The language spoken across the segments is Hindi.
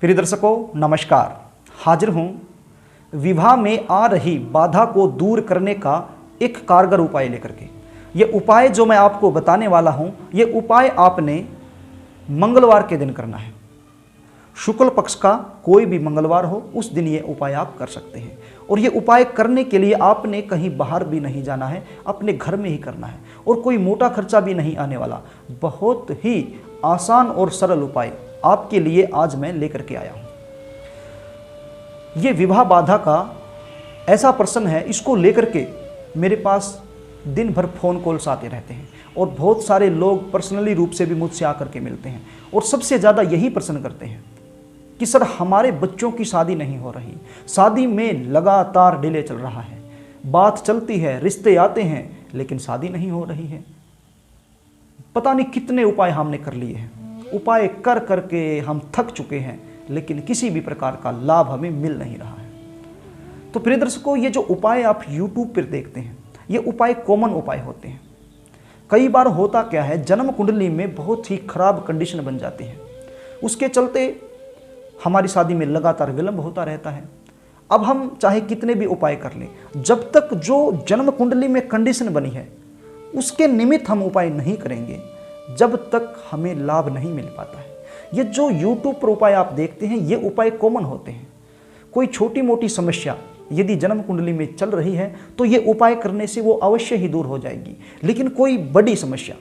प्रिय दर्शकों नमस्कार। हाजिर हूँ विवाह में आ रही बाधा को दूर करने का एक कारगर उपाय लेकर के। ये उपाय जो मैं आपको बताने वाला हूँ, ये उपाय आपने मंगलवार के दिन करना है। शुक्ल पक्ष का कोई भी मंगलवार हो उस दिन ये उपाय आप कर सकते हैं। और ये उपाय करने के लिए आपने कहीं बाहर भी नहीं जाना है, अपने घर में ही करना है और कोई मोटा खर्चा भी नहीं आने वाला। बहुत ही आसान और सरल उपाय आपके लिए आज मैं लेकर के आया हूँ। ये विवाह बाधा का ऐसा प्रश्न है, इसको लेकर के मेरे पास दिन भर फ़ोन कॉल्स आते रहते हैं और बहुत सारे लोग पर्सनली रूप से भी मुझसे आकर के मिलते हैं और सबसे ज़्यादा यही प्रश्न करते हैं कि सर हमारे बच्चों की शादी नहीं हो रही, शादी में लगातार डिले चल रहा है, बात चलती है, रिश्ते आते हैं लेकिन शादी नहीं हो रही है। पता नहीं कितने उपाय हमने कर लिए हैं, उपाय कर करके हम थक चुके हैं लेकिन किसी भी प्रकार का लाभ हमें मिल नहीं रहा है। तो प्रिय दर्शकों, ये जो उपाय आप YouTube पर देखते हैं, ये उपाय कॉमन उपाय होते हैं। कई बार होता क्या है, जन्म कुंडली में बहुत ही खराब कंडीशन बन जाती है, उसके चलते हमारी शादी में लगातार विलंब होता रहता है। अब हम चाहे कितने भी उपाय कर लें, जब तक जो जन्म कुंडली में कंडीशन बनी है उसके निमित्त हम उपाय नहीं करेंगे, जब तक हमें लाभ नहीं मिल पाता है। ये जो YouTube पर उपाय आप देखते हैं, ये उपाय कॉमन होते हैं। कोई छोटी मोटी समस्या यदि जन्म कुंडली में चल रही है तो ये उपाय करने से वो अवश्य ही दूर हो जाएगी। लेकिन कोई बड़ी समस्या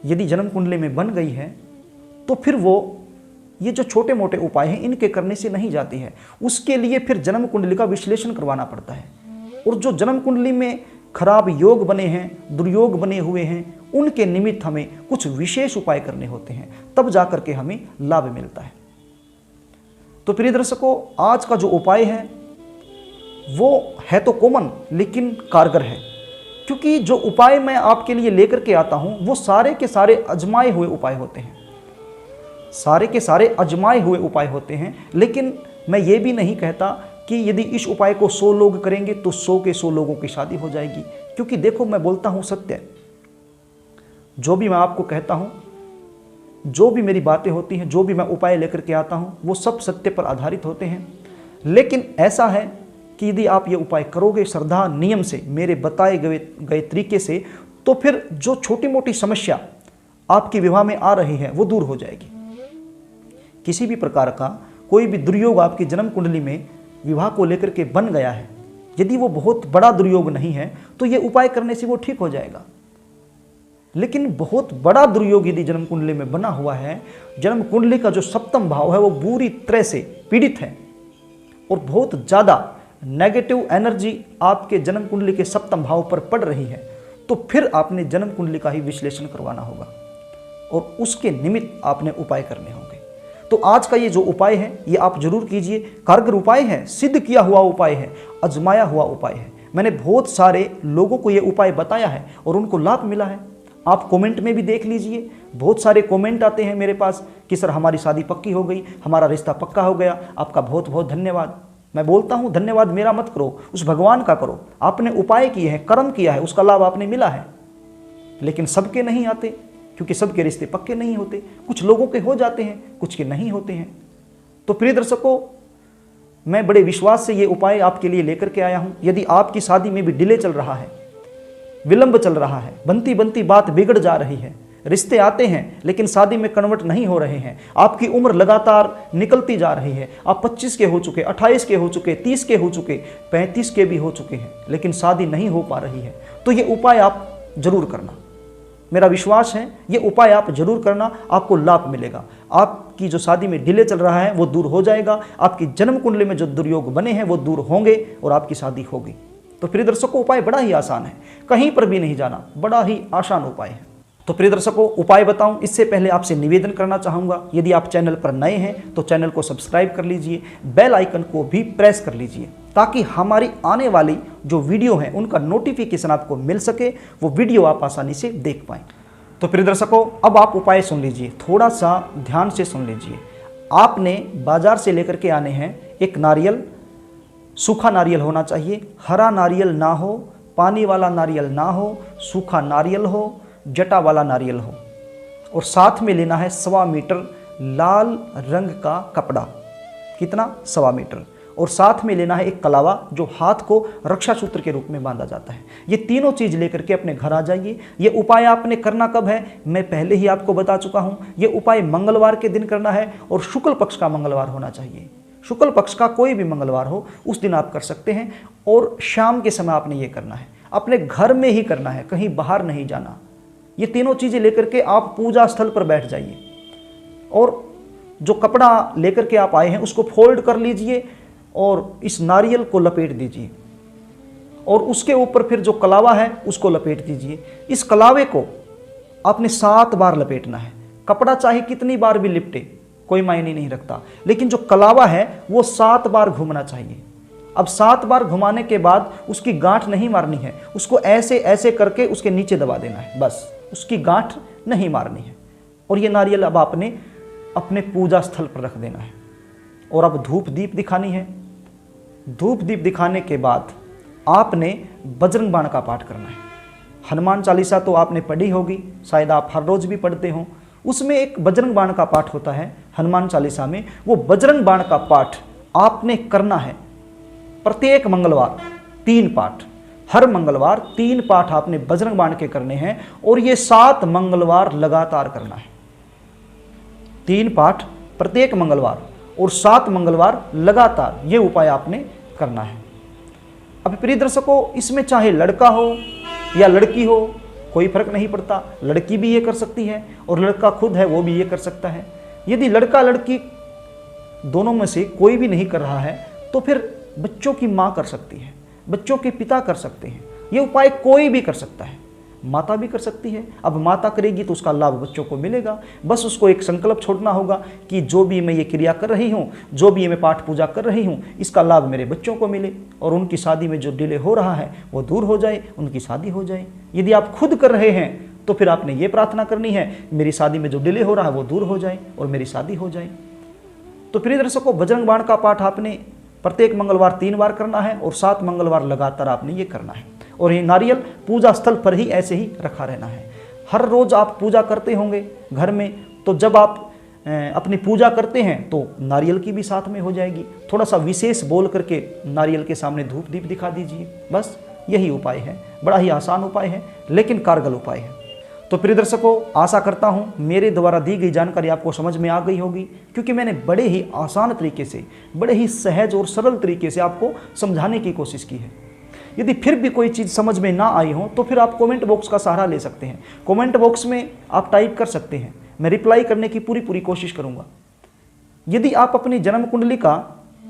यदि जन्म कुंडली में बन गई है तो फिर वो ये जो छोटे मोटे उपाय हैं इनके करने से नहीं जाती है। उसके लिए फिर जन्म कुंडली का विश्लेषण करवाना पड़ता है और जो जन्म कुंडली में खराब योग बने हैं, दुर्योग बने हुए हैं, उनके निमित्त हमें कुछ विशेष उपाय करने होते हैं, तब जाकर के हमें लाभ मिलता है। तो प्रिय दर्शकों, आज का जो उपाय है वो है तो कॉमन लेकिन कारगर है, क्योंकि जो उपाय मैं आपके लिए लेकर के आता हूं वो सारे के सारे आजमाए हुए उपाय होते हैं, सारे के सारे आजमाए हुए उपाय होते हैं। लेकिन मैं ये भी नहीं कहता कि यदि इस उपाय को 100 लोग करेंगे तो 100 के 100 लोगों की शादी हो जाएगी, क्योंकि देखो मैं बोलता हूँ सत्य। जो भी मैं आपको कहता हूँ, जो भी मेरी बातें होती हैं, जो भी मैं उपाय लेकर के आता हूँ, वो सब सत्य पर आधारित होते हैं। लेकिन ऐसा है कि यदि आप ये उपाय करोगे श्रद्धा नियम से, मेरे बताए गए तरीके से, तो फिर जो छोटी मोटी समस्या आपके विवाह में आ रही है वो दूर हो जाएगी। किसी भी प्रकार का कोई भी दुर्योग आपकी जन्म कुंडली में विवाह को लेकर के बन गया है, यदि वो बहुत बड़ा दुर्योग नहीं है तो ये उपाय करने से वो ठीक हो जाएगा। लेकिन बहुत बड़ा दुर्योग यदि जन्म कुंडली में बना हुआ है, जन्म कुंडली का जो सप्तम भाव है वो बुरी तरह से पीड़ित है और बहुत ज़्यादा नेगेटिव एनर्जी आपके जन्म कुंडली के सप्तम भाव पर पड़ रही है, तो फिर आपने जन्म कुंडली का ही विश्लेषण करवाना होगा और उसके निमित्त आपने उपाय करने होंगे। तो आज का ये जो उपाय है ये आप जरूर कीजिए। कारगर उपाय है, सिद्ध किया हुआ उपाय है, आजमाया हुआ उपाय है। मैंने बहुत सारे लोगों को ये उपाय बताया है और उनको लाभ मिला है। आप कमेंट में भी देख लीजिए, बहुत सारे कमेंट आते हैं मेरे पास कि सर हमारी शादी पक्की हो गई, हमारा रिश्ता पक्का हो गया, आपका बहुत बहुत धन्यवाद। मैं बोलता हूँ धन्यवाद मेरा मत करो, उस भगवान का करो। आपने उपाय किए हैं, कर्म किया है, उसका लाभ आपने मिला है। लेकिन सबके नहीं आते, क्योंकि सबके रिश्ते पक्के नहीं होते। कुछ लोगों के हो जाते हैं, कुछ के नहीं होते हैं। तो प्रिय दर्शकों, मैं बड़े विश्वास से ये उपाय आपके लिए लेकर के आया हूँ। यदि आपकी शादी में भी डिले चल रहा है, विलंब चल रहा है, बनती बनती बात बिगड़ जा रही है, रिश्ते आते हैं लेकिन शादी में कन्वर्ट नहीं हो रहे हैं, आपकी उम्र लगातार निकलती जा रही है, आप 25 के हो चुके, 28 के हो चुके, 30 के हो चुके, 35 के भी हो चुके हैं, लेकिन शादी नहीं हो पा रही है, तो ये उपाय आप जरूर करना। मेरा विश्वास है ये उपाय आप जरूर करना, आपको लाभ मिलेगा। आपकी जो शादी में डिले चल रहा है वो दूर हो जाएगा, आपकी जन्म कुंडली में जो दुर्योग बने हैं वो दूर होंगे और आपकी शादी होगी। तो प्रिय दर्शकों, उपाय बड़ा ही आसान है, कहीं पर भी नहीं जाना, बड़ा ही आसान उपाय है। तो प्रिय दर्शकों, उपाय बताऊं इससे पहले आपसे निवेदन करना चाहूँगा, यदि आप चैनल पर नए हैं तो चैनल को सब्सक्राइब कर लीजिए, बेल आइकन को भी प्रेस कर लीजिए, ताकि हमारी आने वाली जो वीडियो है उनका नोटिफिकेशन आपको मिल सके, वो वीडियो आप आसानी से देख पाएँ। तो प्रिय दर्शकों, अब आप उपाय सुन लीजिए, थोड़ा सा ध्यान से सुन लीजिए। आपने बाजार से लेकर के आने हैं एक नारियल, सूखा नारियल होना चाहिए, हरा नारियल ना हो, पानी वाला नारियल ना हो, सूखा नारियल हो, जटा वाला नारियल हो, और साथ में लेना है 1.25 मीटर लाल रंग का कपड़ा, कितना, 1.25 मीटर, और साथ में लेना है एक कलावा जो हाथ को रक्षा सूत्र के रूप में बांधा जाता है। ये तीनों चीज लेकर के अपने घर आ जाइए। ये उपाय आपने करना कब है, मैं पहले ही आपको बता चुका हूं। ये उपाय मंगलवार के दिन करना है और शुक्ल पक्ष का मंगलवार होना चाहिए। शुक्ल पक्ष का कोई भी मंगलवार हो उस दिन आप कर सकते हैं, और शाम के समय आपने ये करना है, अपने घर में ही करना है, कहीं बाहर नहीं जाना। ये तीनों चीजें लेकर के आप पूजा स्थल पर बैठ जाइए, और जो कपड़ा लेकर के आप आए हैं उसको फोल्ड कर लीजिए और इस नारियल को लपेट दीजिए, और उसके ऊपर फिर जो कलावा है उसको लपेट दीजिए। इस कलावे को आपने 7 बार लपेटना है। कपड़ा चाहे कितनी बार भी लिपटे, कोई मायने नहीं रखता, लेकिन जो कलावा है वो 7 बार घूमना चाहिए। अब 7 बार घुमाने के बाद उसकी गांठ नहीं मारनी है, उसको ऐसे ऐसे करके उसके नीचे दबा देना है, बस, उसकी गांठ नहीं मारनी है। और ये नारियल अब आपने अपने पूजा स्थल पर रख देना है, और अब धूप दीप दिखानी है। धूप दीप दिखाने के बाद आपने बजरंग बाण का पाठ करना है। हनुमान चालीसा तो आपने पढ़ी होगी, शायद आप हर रोज भी पढ़ते हो। उसमें एक बजरंग बाण का पाठ होता है हनुमान चालीसा में। वो बजरंग बाण का पाठ आपने करना है प्रत्येक मंगलवार, 3 पाठ। हर मंगलवार 3 पाठ आपने बजरंग बाण के करने हैं, और ये 7 मंगलवार लगातार करना है। 3 पाठ प्रत्येक मंगलवार और 7 मंगलवार लगातार ये उपाय आपने करना है। अब प्रिय दर्शकों, इसमें चाहे लड़का हो या लड़की हो, कोई फर्क नहीं पड़ता। लड़की भी ये कर सकती है और लड़का खुद है वो भी ये कर सकता है। यदि लड़का लड़की दोनों में से कोई भी नहीं कर रहा है तो फिर बच्चों की माँ कर सकती है, बच्चों के पिता कर सकते हैं। ये उपाय कोई भी कर सकता है, माता भी कर सकती है। अब माता करेगी तो उसका लाभ बच्चों को मिलेगा। बस उसको एक संकल्प छोड़ना होगा कि जो भी मैं ये क्रिया कर रही हूँ, जो भी मैं पाठ पूजा कर रही हूँ, इसका लाभ मेरे बच्चों को मिले, और उनकी शादी में जो डिले हो रहा है वो दूर हो जाए, उनकी शादी हो जाए। यदि आप खुद कर रहे हैं तो फिर आपने ये प्रार्थना करनी है, मेरी शादी में जो डिले हो रहा है वो दूर हो जाए और मेरी शादी हो जाए। तो प्रिय दर्शकों, बजरंग बाण का पाठ आपने प्रत्येक मंगलवार 3 बार करना है, और 7 मंगलवार लगातार आपने ये करना है। और ये नारियल पूजा स्थल पर ही ऐसे ही रखा रहना है। हर रोज आप पूजा करते होंगे घर में, तो जब आप अपनी पूजा करते हैं तो नारियल की भी साथ में हो जाएगी। थोड़ा सा विशेष बोल करके नारियल के सामने धूप दीप दिखा दीजिए, बस यही उपाय है। बड़ा ही आसान उपाय है लेकिन कारगर उपाय है। तो प्रिय दर्शकों, आशा करता हूं मेरे द्वारा दी गई जानकारी आपको समझ में आ गई होगी, क्योंकि मैंने बड़े ही आसान तरीके से, बड़े ही सहज और सरल तरीके से आपको समझाने की कोशिश की है। यदि फिर भी कोई चीज़ समझ में ना आई हो तो फिर आप कमेंट बॉक्स का सहारा ले सकते हैं। कमेंट बॉक्स में आप टाइप कर सकते हैं, मैं रिप्लाई करने की पूरी कोशिश करूंगा। यदि आप अपनी जन्म कुंडली का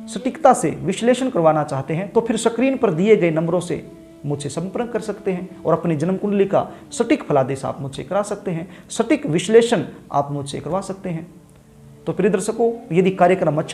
सटीकता से विश्लेषण करवाना चाहते हैं तो फिर स्क्रीन पर दिए गए नंबरों से मुझसे संपर्क कर सकते हैं, और अपनी जन्म कुंडली का सटीक फलादेश आप मुझसे करा सकते हैं, सटीक विश्लेषण आप मुझसे करवा सकते हैं। तो प्रिय दर्शकों, यदि कार्यक्रम अच्छा